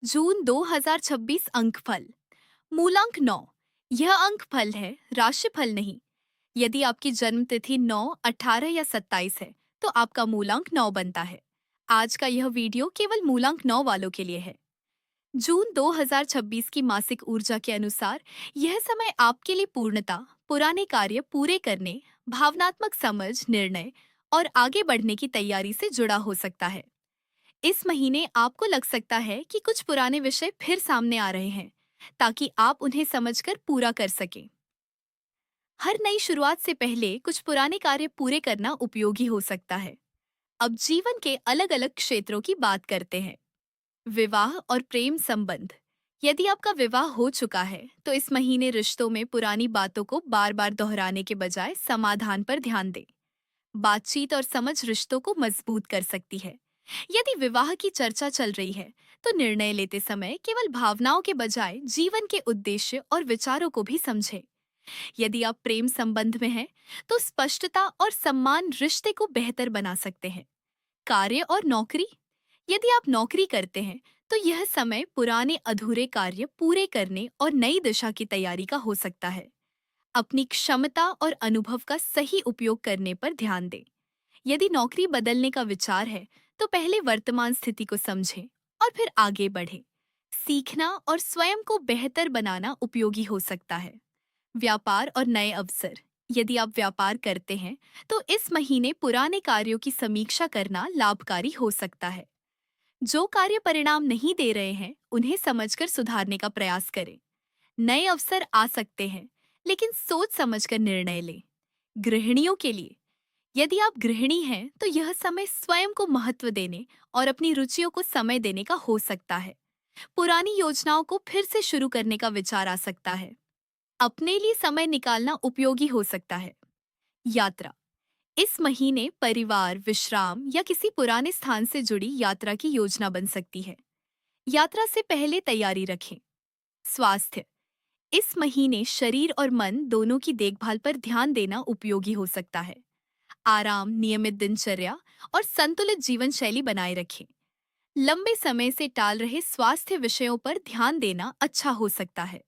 जून 2026 अंकफल। मूलांक 9। यह अंकफल है, राशिफल नहीं। यदि आपकी जन्म तिथि 9, 18 या 27 है तो आपका मूलांक 9 बनता है। आज का यह वीडियो केवल मूलांक 9 वालों के लिए है। जून 2026 की मासिक ऊर्जा के अनुसार यह समय आपके लिए पूर्णता, पुराने कार्य पूरे करने, भावनात्मक समझ, निर्णय और आगे बढ़ने की तैयारी से जुड़ा हो सकता है। इस महीने आपको लग सकता है कि कुछ पुराने विषय फिर सामने आ रहे हैं, ताकि आप उन्हें समझकर पूरा कर सकें। हर नई शुरुआत से पहले कुछ पुराने कार्य पूरे करना उपयोगी हो सकता है। अब जीवन के अलग अलग क्षेत्रों की बात करते हैं। विवाह और प्रेम संबंध। यदि आपका विवाह हो चुका है तो इस महीने रिश्तों में पुरानी बातों को बार बार दोहराने के बजाय समाधान पर ध्यान दें। बातचीत और समझ रिश्तों को मजबूत कर सकती है। यदि विवाह की चर्चा चल रही है तो निर्णय लेते समय केवल भावनाओं के बजाय जीवन के उद्देश्य और विचारों को भी समझें। यदि आप प्रेम संबंध में हैं तो स्पष्टता और सम्मान रिश्ते को बेहतर बना सकते हैं। कार्य और नौकरी। यदि आप नौकरी करते हैं तो यह समय पुराने अधूरे कार्य पूरे करने और नई दिशा की तैयारी का हो सकता है। अपनी क्षमता और अनुभव का सही उपयोग करने पर ध्यान दें। यदि नौकरी बदलने का विचार है तो पहले वर्तमान स्थिति को समझें और फिर आगे बढ़ें। सीखना और स्वयं को बेहतर बनाना उपयोगी हो सकता है। व्यापार और नए अवसर। यदि आप व्यापार करते हैं तो इस महीने पुराने कार्यों की समीक्षा करना लाभकारी हो सकता है। जो कार्य परिणाम नहीं दे रहे हैं उन्हें समझकर सुधारने का प्रयास करें। नए अवसर आ सकते हैं, लेकिन सोच समझकर निर्णय लें। गृहिणियों के लिए, यदि आप गृहिणी हैं तो यह समय स्वयं को महत्व देने और अपनी रुचियों को समय देने का हो सकता है। पुरानी योजनाओं को फिर से शुरू करने का विचार आ सकता है। अपने लिए समय निकालना उपयोगी हो सकता है। यात्रा। इस महीने परिवार, विश्राम या किसी पुराने स्थान से जुड़ी यात्रा की योजना बन सकती है। यात्रा से पहले तैयारी रखें। स्वास्थ्य। इस महीने शरीर और मन दोनों की देखभाल पर ध्यान देना उपयोगी हो सकता है। आराम, नियमित दिनचर्या और संतुलित जीवन शैली बनाए रखें। लंबे समय से टाल रहे स्वास्थ्य विषयों पर ध्यान देना अच्छा हो सकता है।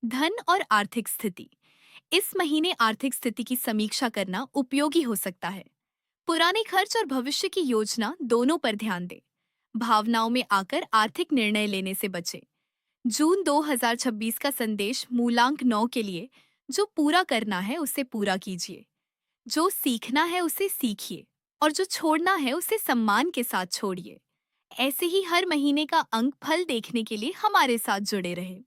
धन और आर्थिक स्थिति। इस महीने आर्थिक स्थिति की समीक्षा करना उपयोगी हो सकता है। पुराने खर्च और भविष्य की योजना दोनों पर ध्यान दें। भावनाओं में आकर आर्थिक निर्णय लेने से बचें। जून 2026 का संदेश मूलांक 9 के लिए। जो पूरा करना है उसे पूरा कीजिए। जो सीखना है उसे सीखिए और जो छोड़ना है उसे सम्मान के साथ छोड़िए। ऐसे ही हर महीने का अंक फल देखने के लिए हमारे साथ जुड़े रहें।